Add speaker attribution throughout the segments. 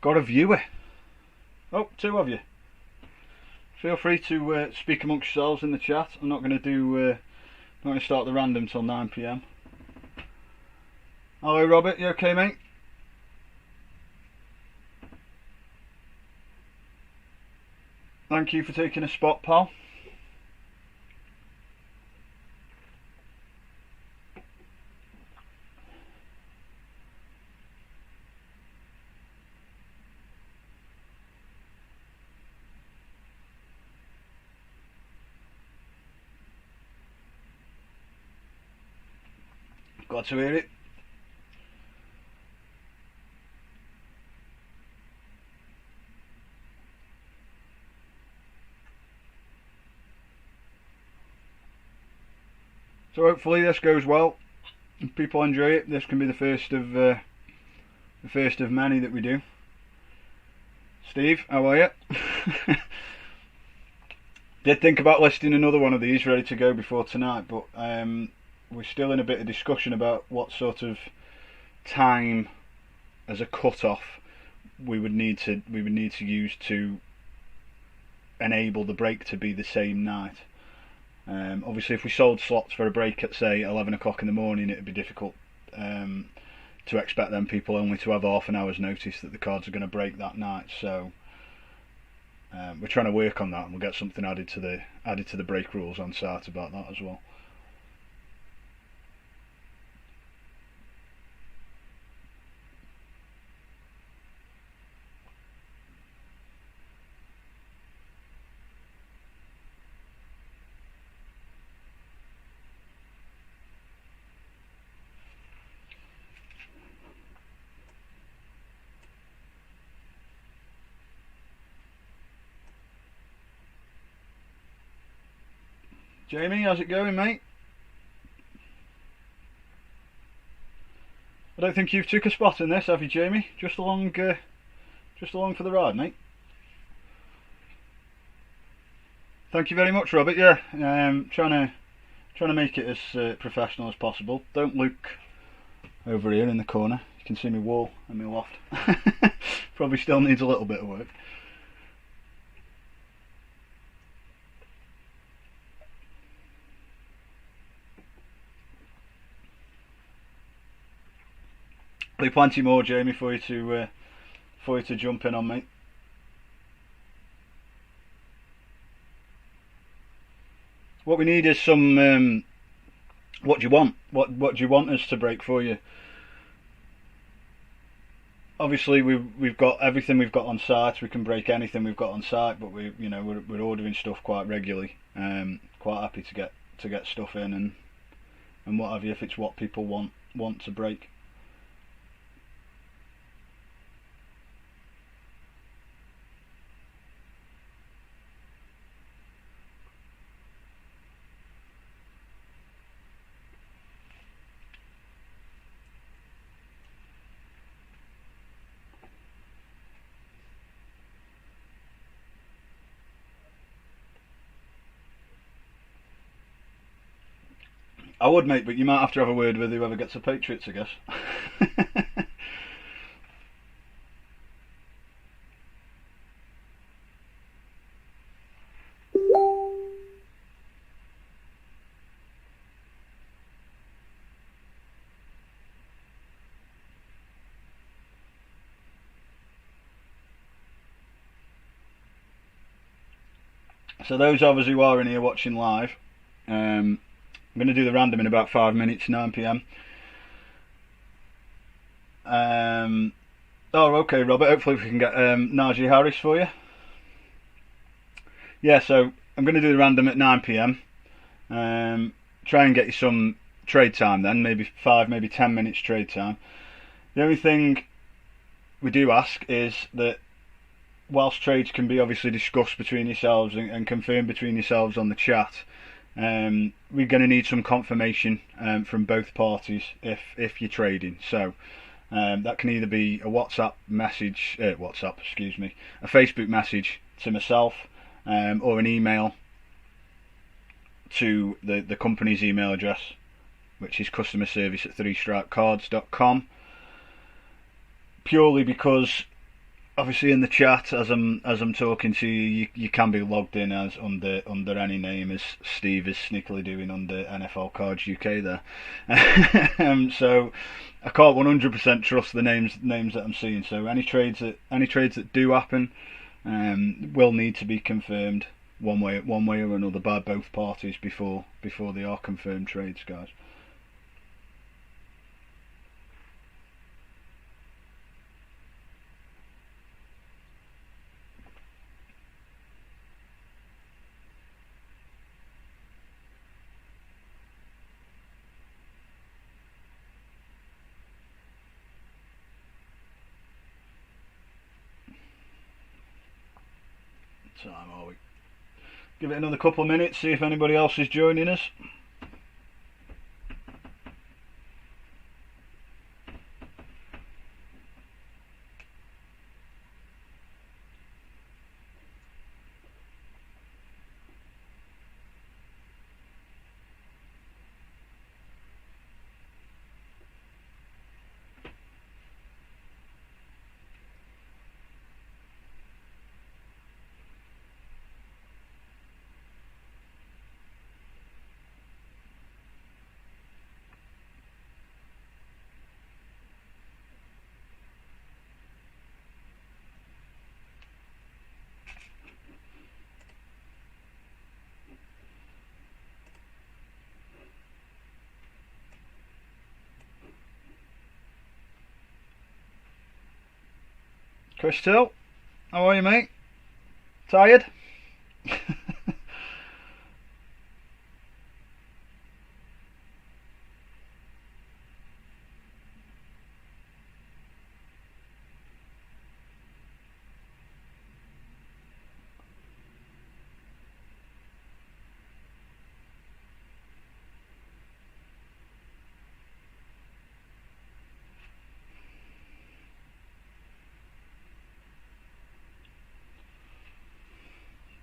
Speaker 1: got a viewer. Oh, two of you. Feel free to speak amongst yourselves in the chat. I'm not going to not going to start the random till 9 PM. Hello, Robert. You okay, mate? Thank you for taking a spot, pal. Glad to hear it. So hopefully this goes well. If people enjoy it, this can be the first of many that we do. Steve, how are you? Did think about listing another one of these ready to go before tonight, but we're still in a bit of discussion about what sort of time as a cut-off we would need to use to enable the break to be the same night. Obviously, if we sold slots for a break at say 11 o'clock in the morning, it'd be difficult to expect them people only to have half an hour's notice that the cards are going to break that night. So we're trying to work on that, and we'll get something added to the break rules on site about that as well. Jamie, how's it going, mate? I don't think you've took a spot in this, have you, Jamie? Just along for the ride, mate. Thank you very much, Robert. Yeah, trying to make it as professional as possible. Don't look over here in the corner. You can see my wall and my loft. Probably still needs a little bit of work. There'll be plenty more, Jamie, for you to jump in on, mate. What we need is some. What do you want? What do you want us to break for you? Obviously, we've got everything we've got on site. We can break anything we've got on site, but we're ordering stuff quite regularly. Quite happy to get stuff in and what have you if it's what people want to break. I would, mate, but you might have to have a word with whoever gets the Patriots, I guess. So those of us who are in here watching live, I'm going to do the random in about 5 minutes, 9 PM. Oh, okay, Robert. Hopefully we can get Najee Harris for you. Yeah, so I'm going to do the random at 9 PM. Try and get you some trade time then, maybe 5, maybe 10 minutes trade time. The only thing we do ask is that whilst trades can be obviously discussed between yourselves and confirmed between yourselves on the chat, we're going to need some confirmation from both parties if you're trading. So that can either be a WhatsApp message, a Facebook message to myself, or an email to the company's email address, which is customerservice@threestripecards.com. Purely because obviously in the chat as I'm talking to you, you can be logged in as under any name, as Steve is sneakily doing under NFL Cards UK there. So I can't 100% trust the names that I'm seeing. So any trades that do happen will need to be confirmed one way or another by both parties before they are confirmed trades, guys. Time are we? Give it another couple of minutes, see if anybody else is joining us. Chris Till, how are you, mate? Tired?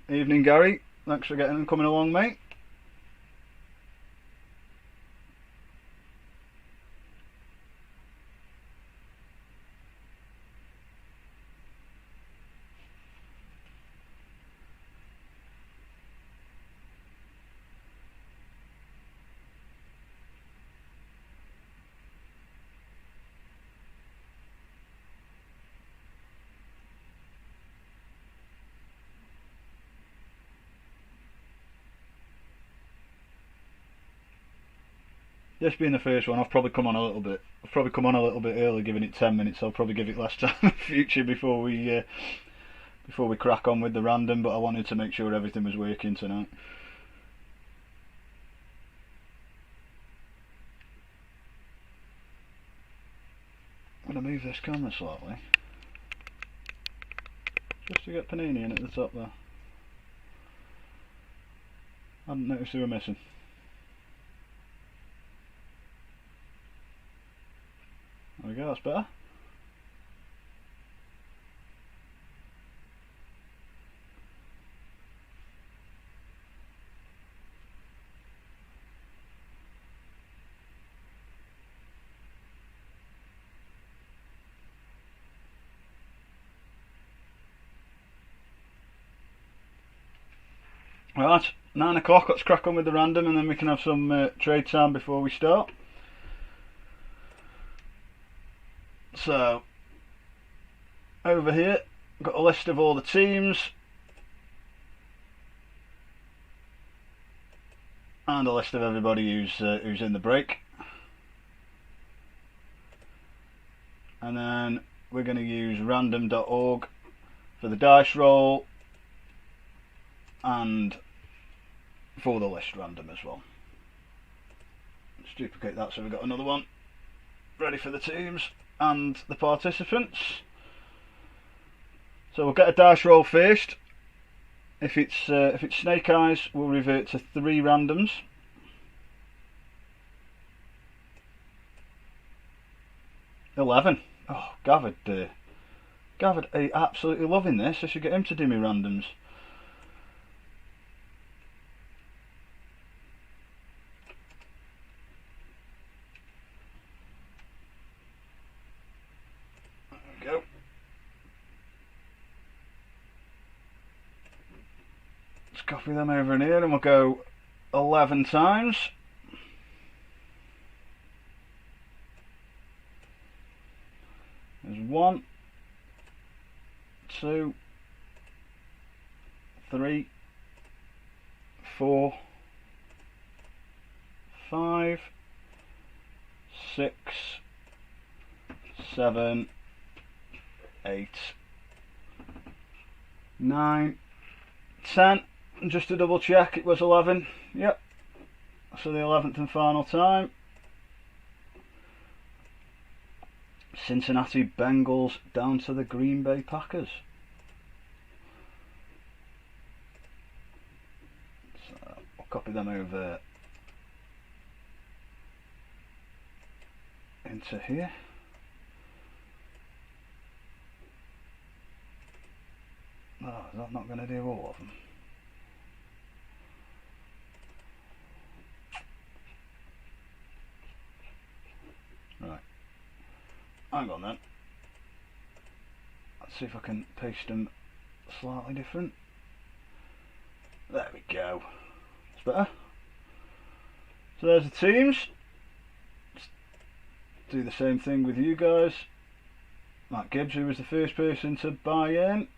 Speaker 1: Evening, Gary. Thanks for coming along, mate. This being the first one, I've probably come on a little bit. I've probably come on a little bit early, giving it 10 minutes. I'll probably give it less time in future before we crack on with the random. But I wanted to make sure everything was working tonight. I'm gonna move this camera slightly, just to get Panini in at the top there. I hadn't noticed they were missing. There we go, that's better. Right, 9 o'clock, let's crack on with the random and then we can have some trade time before we start. So, over here, I've got a list of all the teams and a list of everybody who's in the break. And then we're going to use random.org for the dice roll and for the list random as well. Let's duplicate that so we've got another one ready for the teams and the participants. So we'll get a dice roll first. If it's snake eyes, we'll revert to 3 randoms. $11. Oh, Gavard, absolutely loving this. I should get him to do me randoms. There we go. copy them over in here and we'll go 11 times. There's 1, 2, 3, 4, 5, 6, 7, 8, 9, 10. And just to double check, it was 11. Yep. So the 11th and final time. Cincinnati Bengals down to the Green Bay Packers. So I'll copy them over into here. Oh, is that not going to do all of them? Right. Hang on then. Let's see if I can paste them slightly different. There we go. It's better. So there's the teams. Let's do the same thing with you guys. Matt Gibbs, who was the first person to buy in.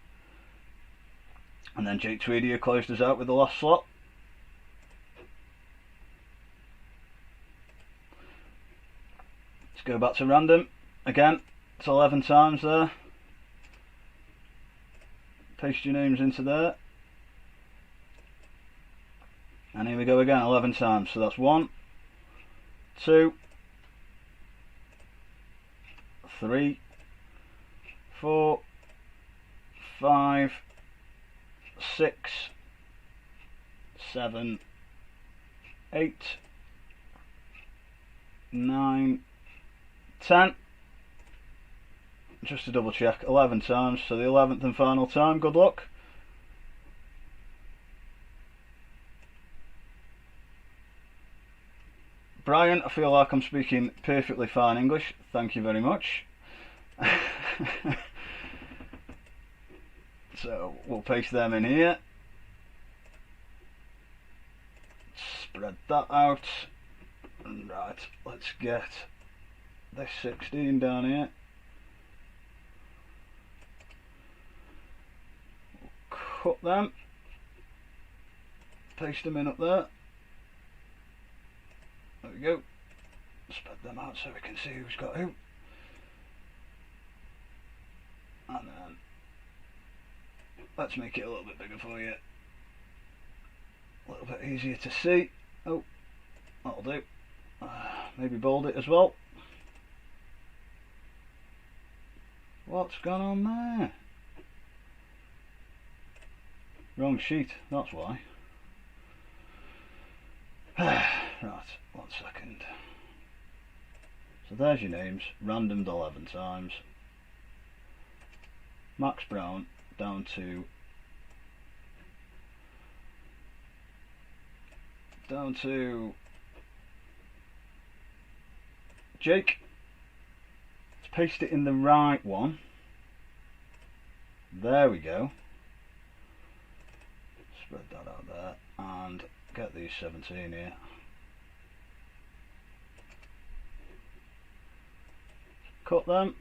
Speaker 1: And then Jake Tweedy, who closed us out with the last slot. Let's go back to random. Again, it's 11 times there. Paste your names into there. And here we go again, 11 times. So that's 1, 2, 3, 4, 5, 6, 7, 8, 9, 10. Just to double check, 11 times. So the 11th and final time. Good luck. Brian, I feel like I'm speaking perfectly fine English. Thank you very much. So we'll paste them in here. Spread that out. Right, let's get this 16 down here. Cut them. Paste them in up there. There we go. Spread them out so we can see who's got who. And then let's make it a little bit bigger for you. A little bit easier to see. Oh, that'll do. Maybe bold it as well. What's gone on there? Wrong sheet, that's why. Right, 1 second. So there's your names, randomed 11 times. Max Brown down to Jake. Let's paste it in the right one. There we go. Spread that out there and get these 17 here. Cut them.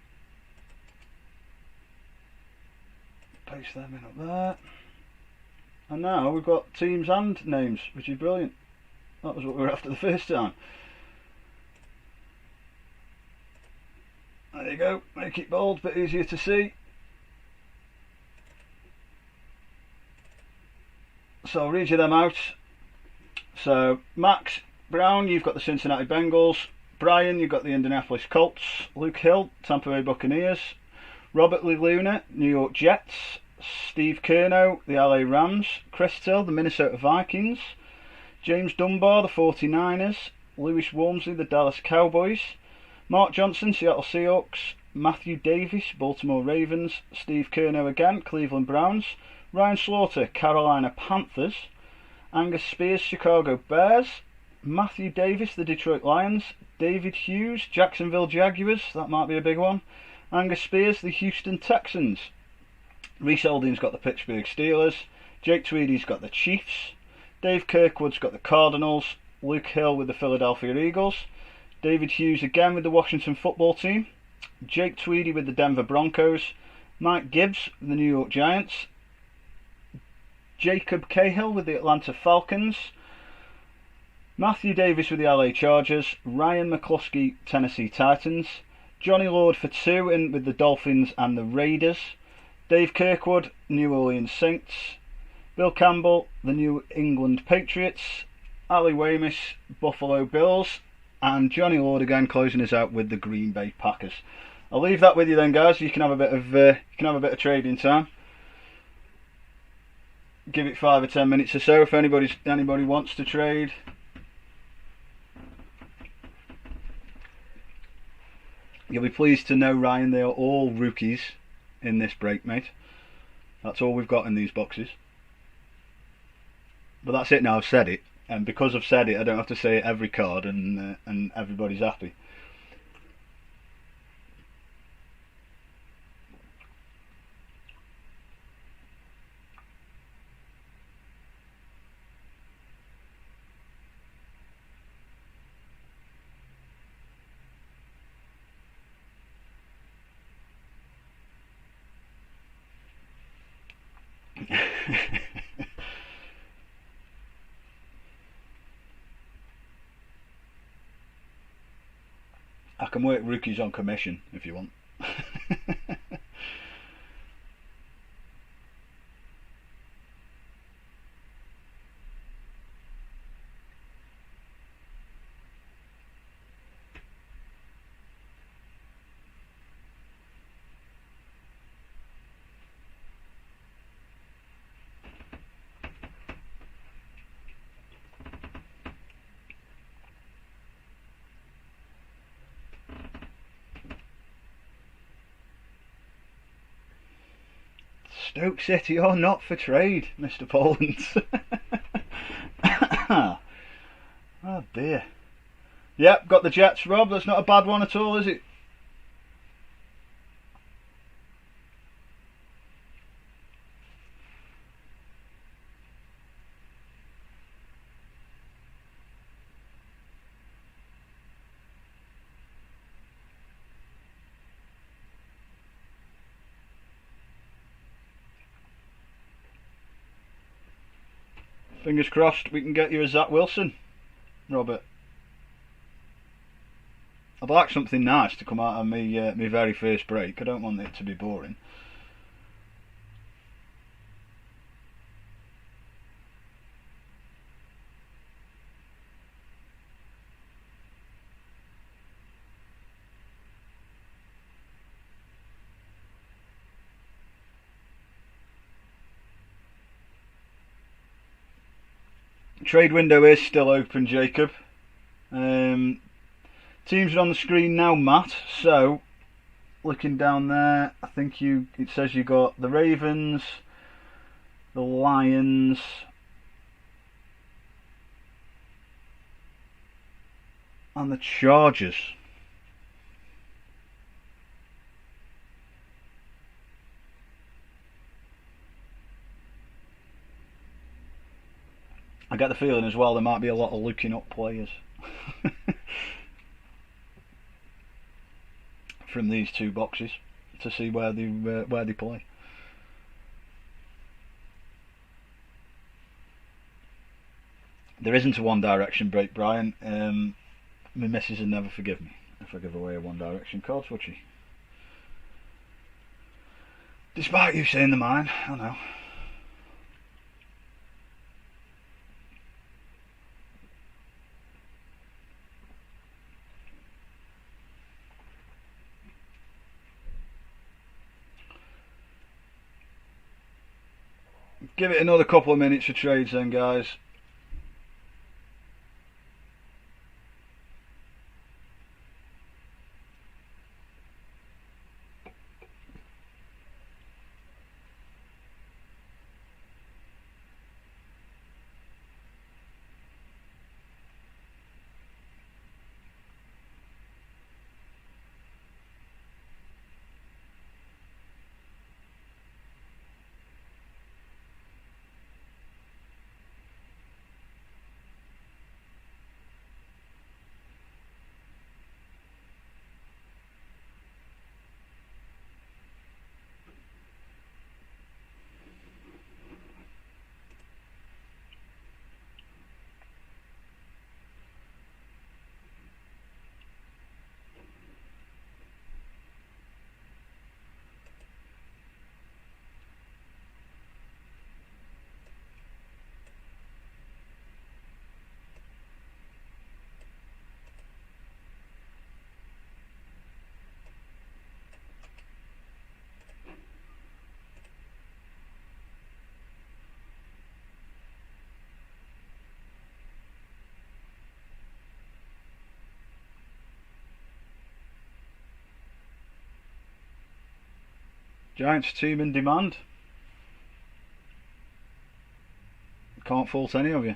Speaker 1: Paste them in up there. And now we've got teams and names, which is brilliant. That was what we were after the first time. There you go. Make it bold, a bit easier to see. So I'll read you them out. So Max Brown, you've got the Cincinnati Bengals. Brian, you've got the Indianapolis Colts. Luke Hill, Tampa Bay Buccaneers. Robert Lee Luna, New York Jets. Steve Kerno, the LA Rams. Chris Till, the Minnesota Vikings. James Dunbar, the 49ers. Lewis Walmsley, the Dallas Cowboys. Mark Johnson, Seattle Seahawks. Matthew Davis, Baltimore Ravens. Steve Kerno again, Cleveland Browns. Ryan Slaughter, Carolina Panthers. Angus Spears, Chicago Bears. Matthew Davis, the Detroit Lions. David Hughes, Jacksonville Jaguars, that might be a big one. Angus Spears, the Houston Texans. Reese Olding's got the Pittsburgh Steelers. Jake Tweedy's got the Chiefs. Dave Kirkwood's got the Cardinals. Luke Hill with the Philadelphia Eagles. David Hughes again with the Washington football team. Jake Tweedy with the Denver Broncos. Mike Gibbs with the New York Giants. Jacob Cahill with the Atlanta Falcons. Matthew Davis with the LA Chargers. Ryan McCluskey, Tennessee Titans. Johnny Lord for 2 in with the Dolphins and the Raiders. Dave Kirkwood, New Orleans Saints. Bill Campbell, the New England Patriots. Ali Weymouth, Buffalo Bills. And Johnny Lord again closing us out with the Green Bay Packers. I'll leave that with you then, guys. You can have a bit of trading time. Give it 5 or 10 minutes or so if anybody wants to trade. You'll be pleased to know, Ryan, they are all rookies in this break, mate. That's all we've got in these boxes. But that's it now, I've said it. And because I've said it, I don't have to say it every card and everybody's happy. I can work rookies on commission if you want. Stoke City or not for trade, Mr. Poland. Oh dear. Yep, got the Jets, Rob. That's not a bad one at all, is it? Fingers crossed we can get you a Zach Wilson, Robert. I'd like something nice to come out of me very first break. I don't want it to be boring. Trade window is still open, Jacob. Teams are on the screen now, Matt. So, looking down there, I think it says you got the Ravens, the Lions, and the Chargers. I get the feeling as well there might be a lot of looking up players from these two boxes to see where they play. There isn't a One Direction break, Brian. My missus would never forgive me if I give away a One Direction card, would she? Despite you saying they're mine, I know. Give it another couple of minutes for trades then, guys. Giants team in demand. Can't fault any of you.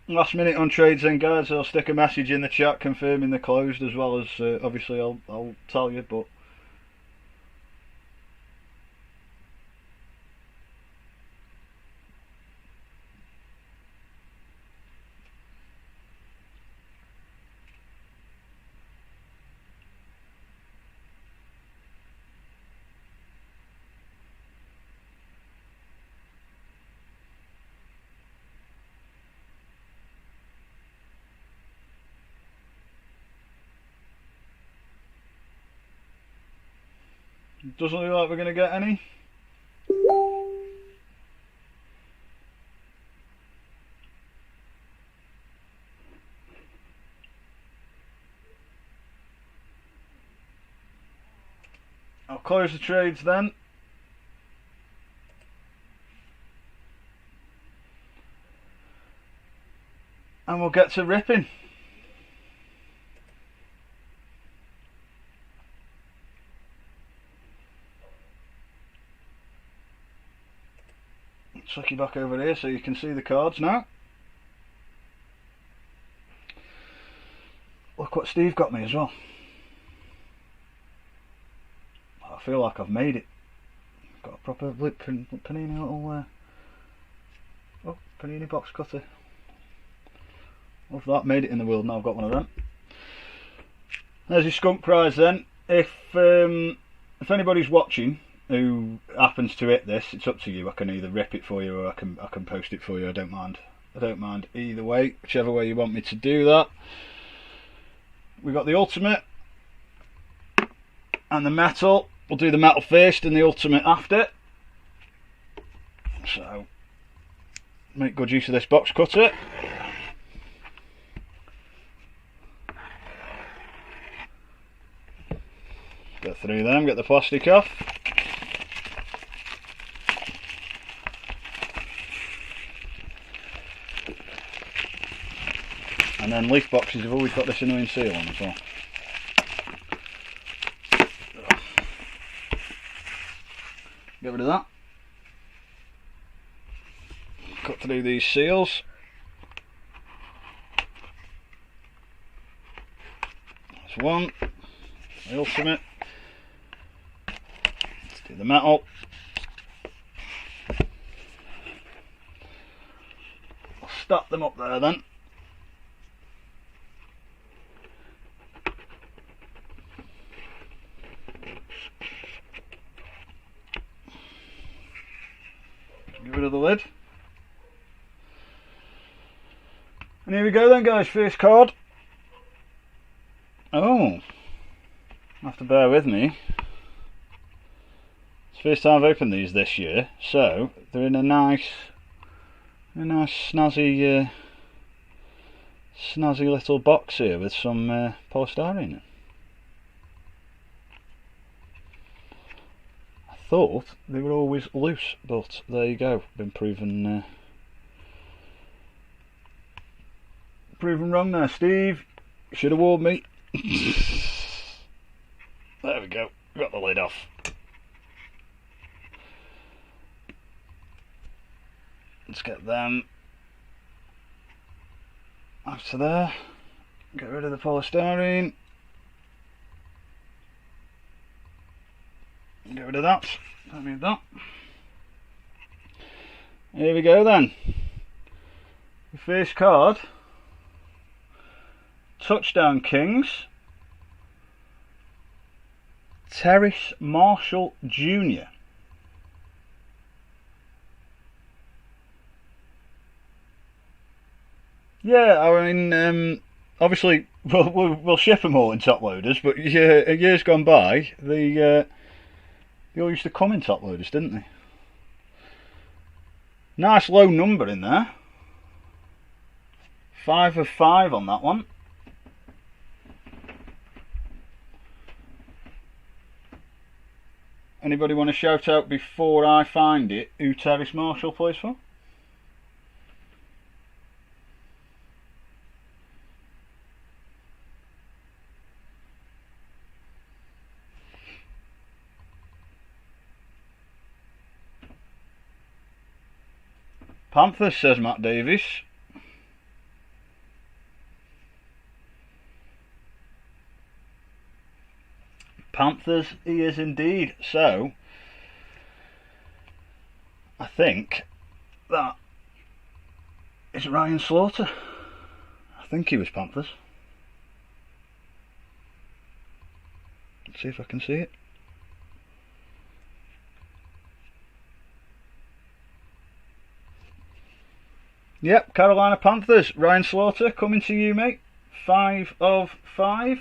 Speaker 1: Last minute on trades then, guys. I'll stick a message in the chat confirming they're closed, as well as obviously I'll tell you, but it doesn't look like we're going to get any. I'll close the trades then. And we'll get to ripping. Chuck you back over here so you can see the cards now. Look what Steve got me as well. I feel like I've made it. Got a proper panini little oh, panini box cutter. Love that. Made it in the world. Now I've got one of them. There's your skunk prize then. If anybody's watching who happens to hit this, it's up to you. I can either rip it for you or I can post it for you. I don't mind. I don't mind either way, whichever way you want me to do that. We got the ultimate and the metal. We'll do the metal first and the ultimate after. So make good use of this box cutter. Get through them, get the plastic off. And then leaf boxes have always got this annoying seal on as well. Get rid of that. Cut through these seals. That's one. The ultimate. Let's do the metal. I'll stack them up there then. Get rid of the lid. And here we go then, guys. First card. Oh, have to bear with me. It's the first time I've opened these this year, so they're in a nice snazzy little box here with some polystyrene in it. I thought they were always loose, but there you go. Been proven wrong there, Steve. Should have warned me. There we go. Got the lid off. Let's get them after there. Get rid of the polystyrene. Get rid of that. Don't need that. Here we go then. The first card. Touchdown Kings. Terrace Marshall Jr. Yeah, I mean, obviously we'll ship them all in top loaders, but years gone by, they all used to come in top loaders, didn't they? Nice low number in there. 5 of 5 on that one. Anybody want to shout out before I find it who Terrace Marshall plays for? Panthers, says Matt Davies. Panthers he is indeed. So I think that is Ryan Slaughter. I think he was Panthers. Let's see if I can see it. Yep, Carolina Panthers. Ryan Slaughter coming to you, mate. 5 of 5.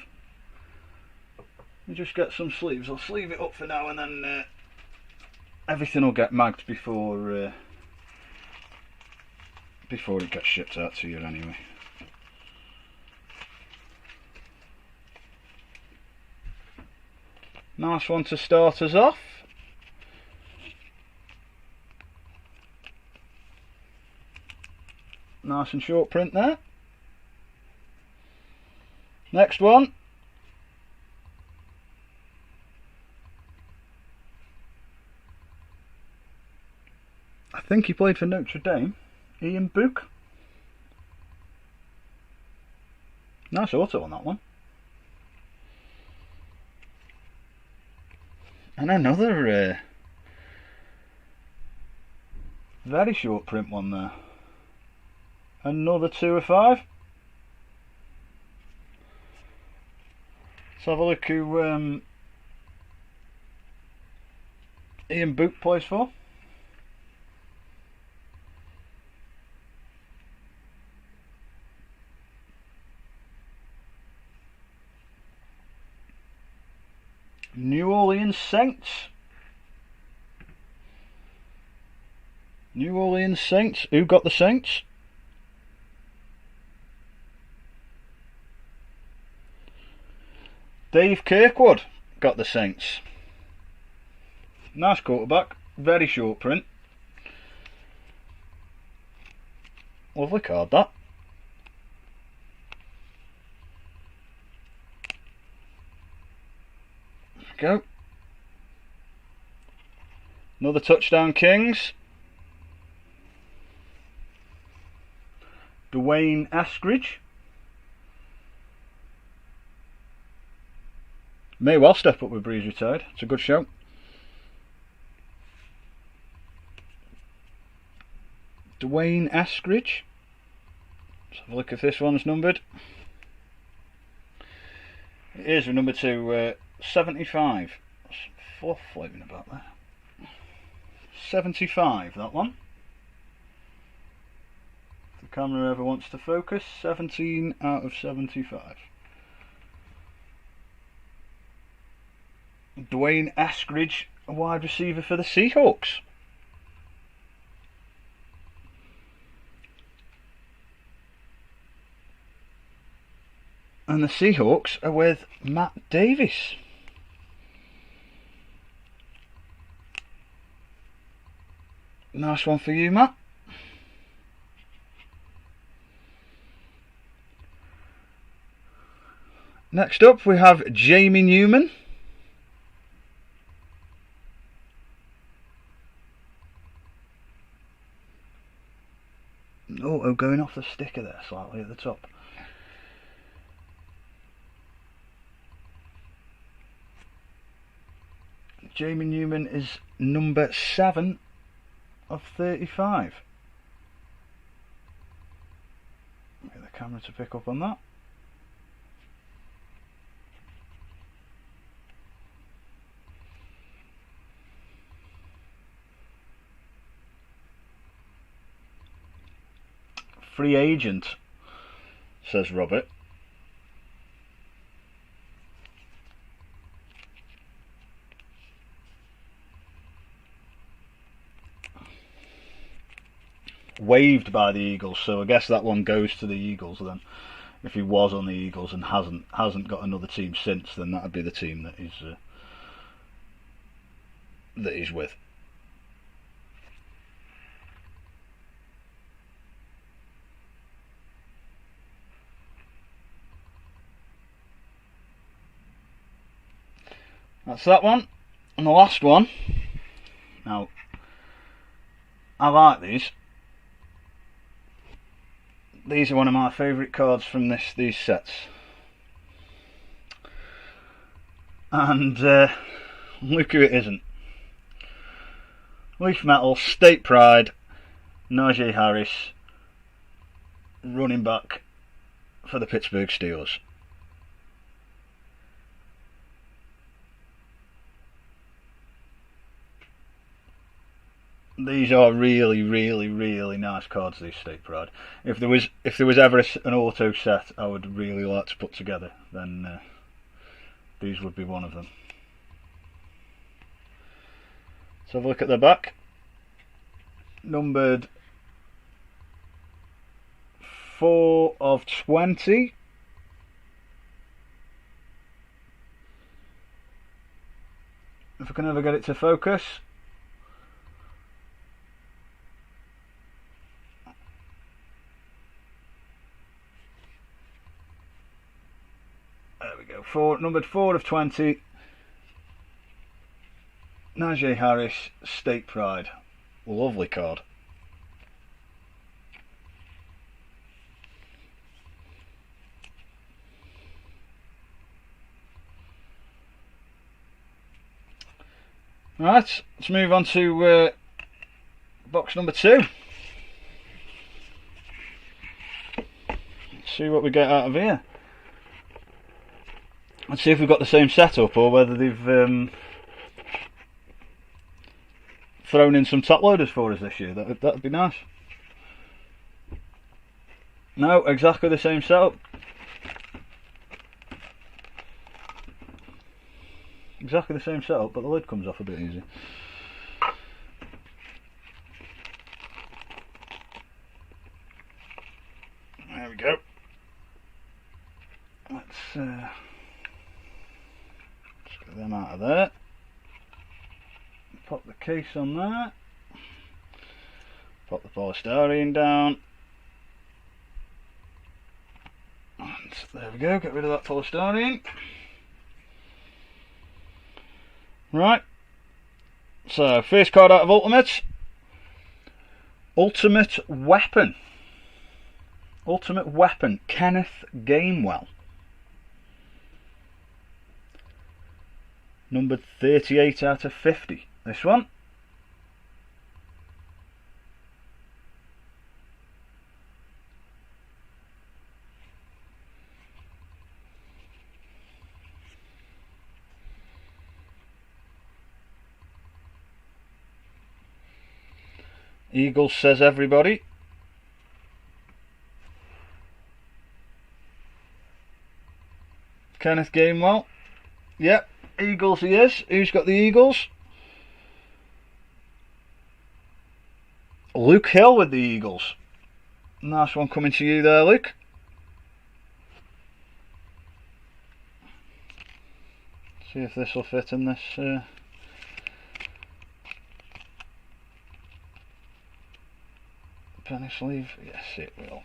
Speaker 1: Let me just get some sleeves. I'll sleeve it up for now, and then everything will get magged before it gets shipped out to you anyway. Nice one to start us off. Nice and short print there. Next one. I think he played for Notre Dame. Ian Book. Nice auto on that one. And another very short print one there. Another 2 of 5. Let's have a look who Ian Book plays for. New Orleans Saints. New Orleans Saints. Who got the Saints? Dave Kirkwood got the Saints. Nice quarterback. Very short print. Lovely card that. Go. Another touchdown Kings. Dwayne Eskridge. May well step up with Breeze retired. It's a good show. Dwayne Eskridge. Let's have a look if this one's numbered. It is number 275. That's fluff floating about there. 75, that one. If the camera ever wants to focus, 17 out of 75. Dwayne Eskridge, a wide receiver for the Seahawks. And the Seahawks are with Matt Davies. Nice one for you, Matt. Next up we have Jamie Newman. Oh, going off the sticker there slightly at the top. Jamie Newman is number 7 of 35. Get the camera to pick up on that. Free agent, says Robert. Waived by the Eagles, so I guess that one goes to the Eagles then. If he was on the Eagles and hasn't got another team since, then that would be the team that he's with. That's that one. And the last one. Now, I like these. these are one of my favourite cards from these sets. And look who it isn't. Leaf Metal, State Pride, Najee Harris, running back for the Pittsburgh Steelers. These are really, really, really nice cards, these State Pride. If there was ever an auto set I would really like to put together, then these would be one of them. Let's have a look at the back. Numbered 4 of 20. If I can ever get it to focus. There we go. Numbered 4 of 20. Najee Harris, State Pride. Lovely card. Right, let's move on to box number 2. Let's see what we get out of here. Let's see if we've got the same setup or whether they've thrown in some top loaders for us this year. That'd be nice. No, exactly the same setup. Exactly the same setup, but the lid comes off a bit easy. There we go. Let's get them out of there. Pop the case on there. Pop the polystyrene down. And there we go, get rid of that polystyrene. Right, so first card out of Ultimate. Ultimate Weapon. Ultimate Weapon, Kenneth Gainwell. Numbered 38 out of 50. This one. Eagles says everybody. Kenneth Gainwell. Yep, Eagles he is. Who's got the Eagles? Luke Hill with the Eagles. Nice one coming to you there, Luke. See if this will fit in this penny sleeve. Yes, it will.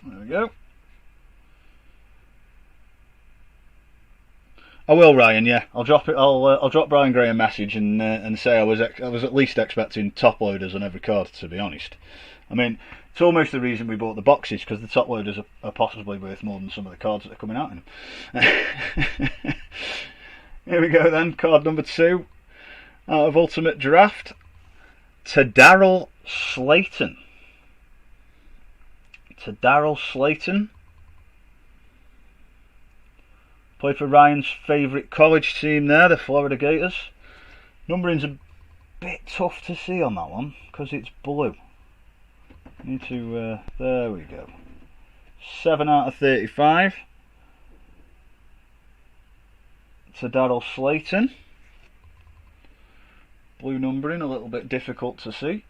Speaker 1: There we go. I will, Ryan. Yeah, I'll drop it. I'll drop Brian Gray a message and say I was at least expecting top loaders on every card. To be honest, I mean it's almost the reason we bought the boxes, because the top loaders are possibly worth more than some of the cards that are coming out in them. Here we go then. Card number 2 out of Ultimate Draft. To Darryl Slayton. To Darryl Slayton. Played for Ryan's favourite college team there, the Florida Gators. Numbering's a bit tough to see on that one because it's blue. Need to, there we go. 7 out of 35. To Darryl Slayton. Blue numbering, a little bit difficult to see.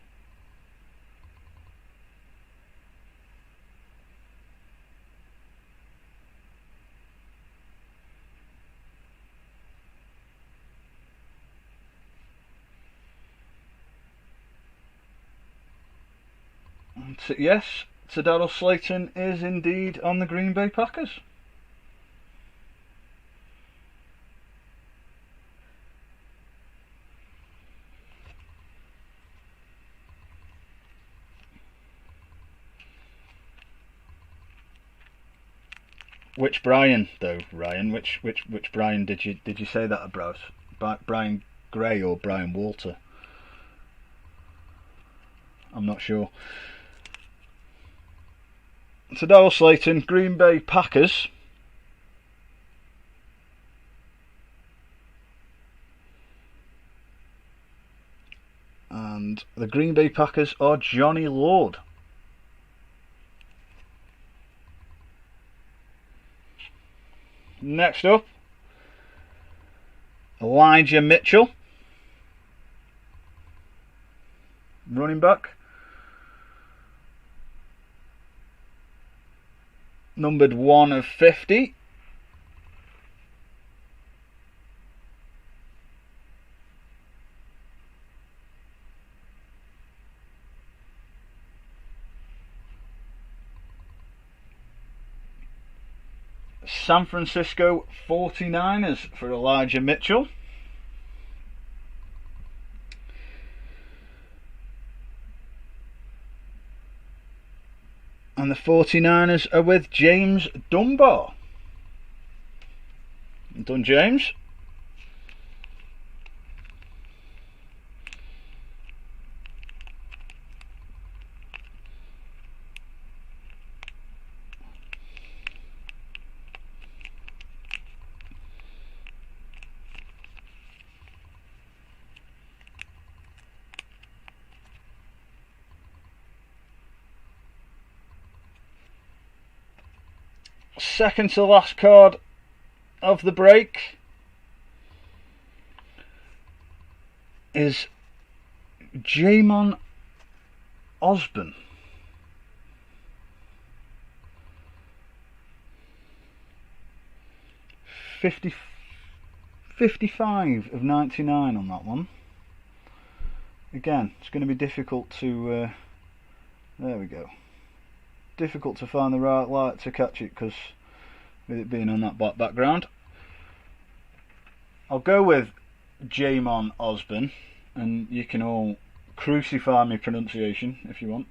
Speaker 1: Yes, Darryl Slayton is indeed on the Green Bay Packers. Which Brian though, Ryan? Which Brian did you say that about? Brian Gray or Brian Walter? I'm not sure. So Darryl Slayton, Green Bay Packers. And the Green Bay Packers are Johnny Lord. Next up, Elijah Mitchell, running back. Numbered 1 of 50. San Francisco 49ers for Elijah Mitchell. And the 49ers are with James Dunbar. Done, James? Second to last card of the break is Jamon Osborne. 55 of 99 on that one. Again, it's going to be difficult to there we go, difficult to find the right light to catch it because with it being on that black background. I'll go with Jamon Osborne, and you can all crucify my pronunciation if you want.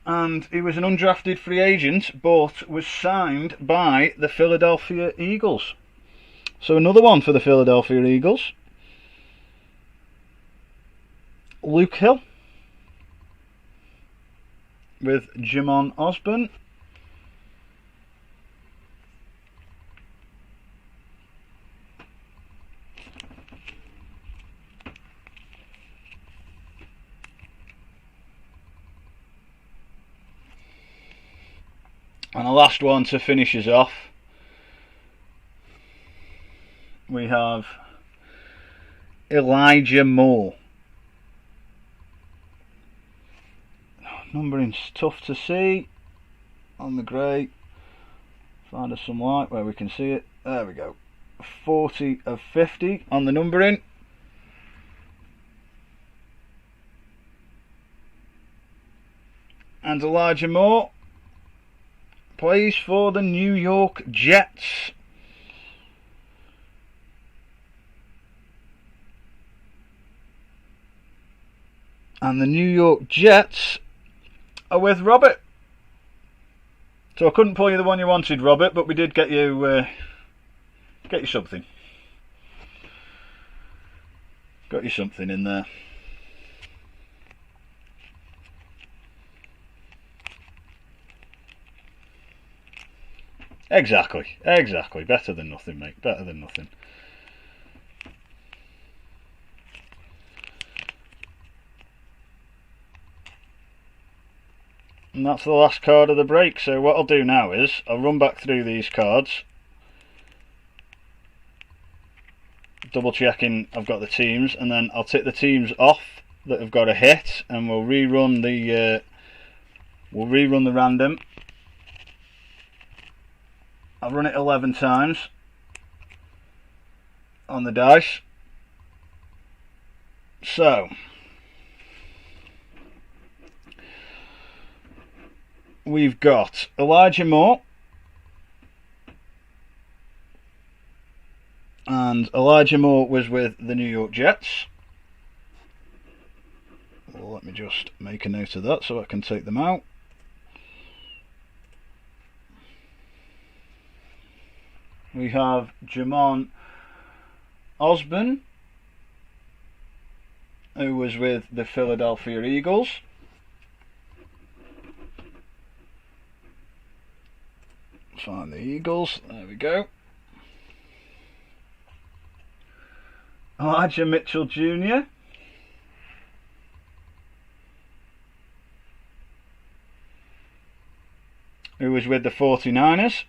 Speaker 1: And he was an undrafted free agent, but was signed by the Philadelphia Eagles. So another one for the Philadelphia Eagles. Luke Hill with Jamon Osborne. And the last one to finish us off, we have Elijah Moore. Numbering's tough to see on the grey. Find us some light where we can see it. There we go. 40 of 50 on the numbering. And Elijah Moore plays for the New York Jets. And the New York Jets are with Robert. So I couldn't pull you the one you wanted, Robert, but we did get you something. Got you something in there. Exactly. Better than nothing, mate. Better than nothing. And that's the last card of the break. So what I'll do now is I'll run back through these cards, double checking I've got the teams, and then I'll take the teams off that have got a hit, and we'll rerun the random. I'll run it 11 times on the dice. So we've got Elijah Moore, And Elijah Moore was with the New York Jets. Well, let me just make a note of that so I can take them out. We have Jamon Osborne, who was with the Philadelphia Eagles. Find the Eagles, there we go. Elijah Mitchell Jr. who was with the 49ers.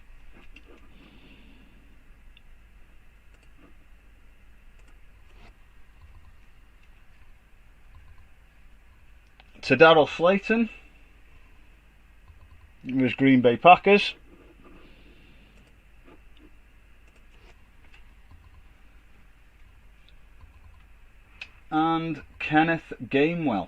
Speaker 1: To Darryl Slayton, who was Green Bay Packers. And Kenneth Gainwell.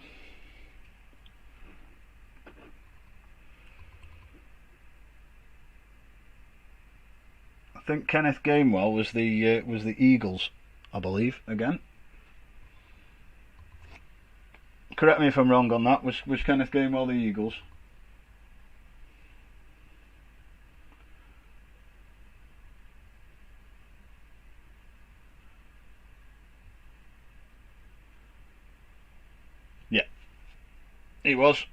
Speaker 1: I think Kenneth Gainwell was the Eagles, I believe. Again, correct me if I'm wrong on that. Was Kenneth Gainwell the Eagles? Yeah, he was.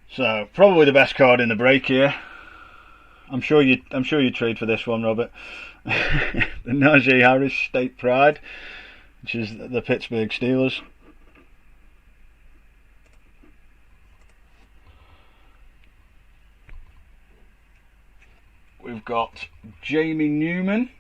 Speaker 1: So probably the best card in the break here. I'm sure you'd trade for this one, Robert. The Najee Harris State Pride, which is the Pittsburgh Steelers. We've got Jamie Newman.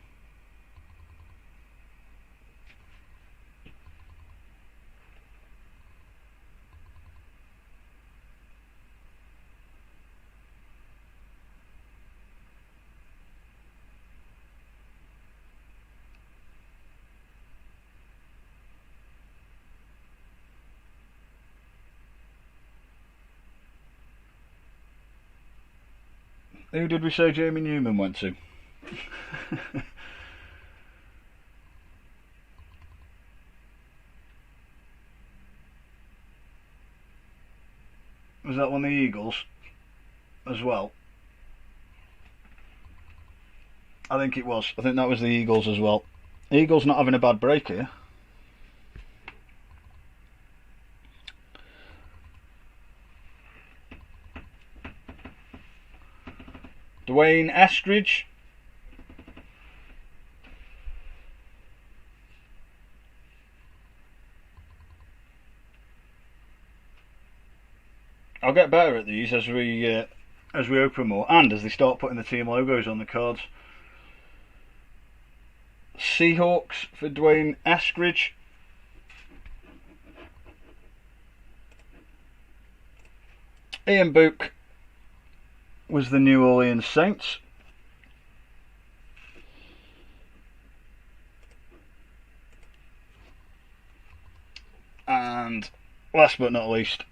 Speaker 1: Who did we say Jamie Newman went to? Was that one the Eagles as well? I think it was. I think that was the Eagles as well. Eagles not having a bad break here. Dwayne Eskridge. I'll get better at these as we open more and as they start putting the team logos on the cards. Seahawks for Dwayne Eskridge. Ian Book was the New Orleans Saints. And last but not least,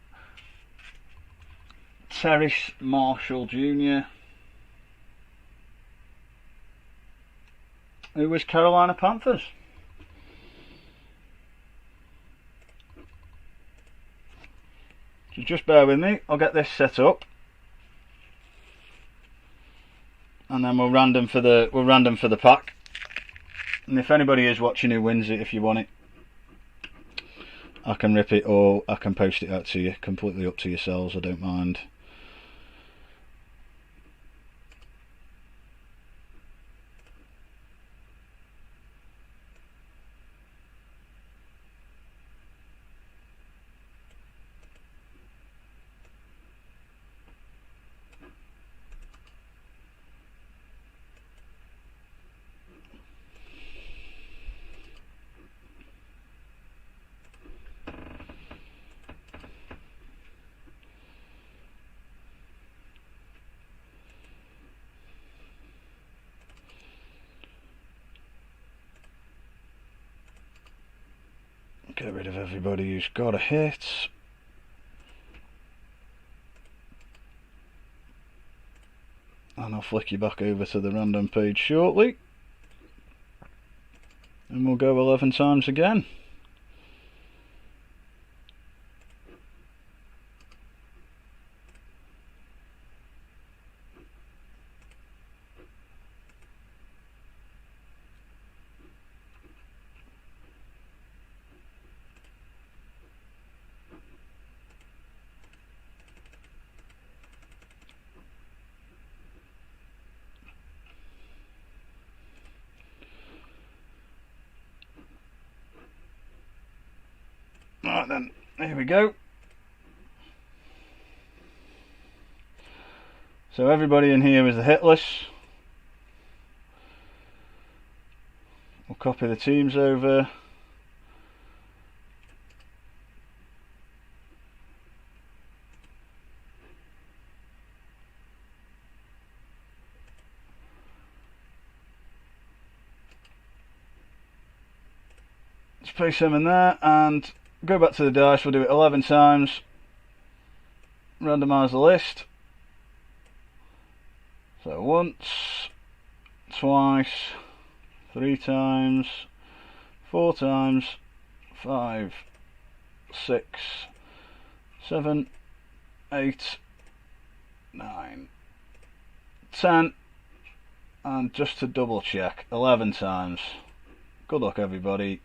Speaker 1: Terrace Marshall Jr., who was Carolina Panthers. So just bear with me, I'll get this set up. And then we'll random for the pack. And if anybody is watching who wins it, if you want it, I can rip it or I can post it out to you. Completely up to yourselves, I don't mind. Get rid of everybody who's got a hit. And I'll flick you back over to the random page shortly. and we'll go 11 times again. Right then, here we go. So everybody in here is the hitless. We'll copy the teams over. Let's place them in there and go back to the dice. We'll do it 11 times. Randomise the list. So once, twice, 3 times, 4 times, 5, 6, 7, 8, 9, 10, and just to double check, 11 times. Good luck everybody.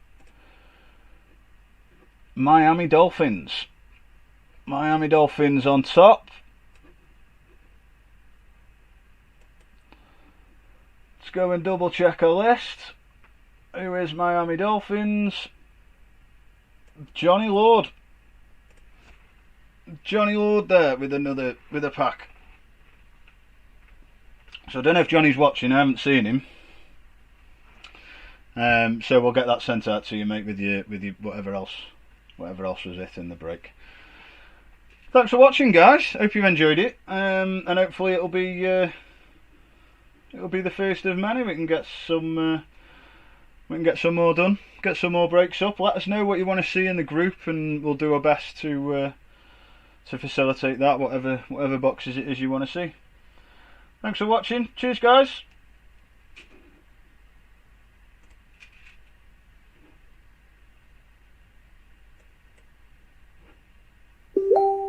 Speaker 1: Miami Dolphins. Miami Dolphins on top. Let's go and double check our list. Who is Miami Dolphins? Johnny Lord. Johnny Lord there with a pack. So I don't know if Johnny's watching. I haven't seen him. So we'll get that sent out to you, mate, with your whatever else was it in the break. Thanks for watching, guys. Hope you've enjoyed it, and hopefully it'll be the first of many. We can get some more done, get some more breaks up. Let us know what you want to see in the group, and we'll do our best to facilitate that, whatever boxes it is you want to see. Thanks for watching. Cheers, guys.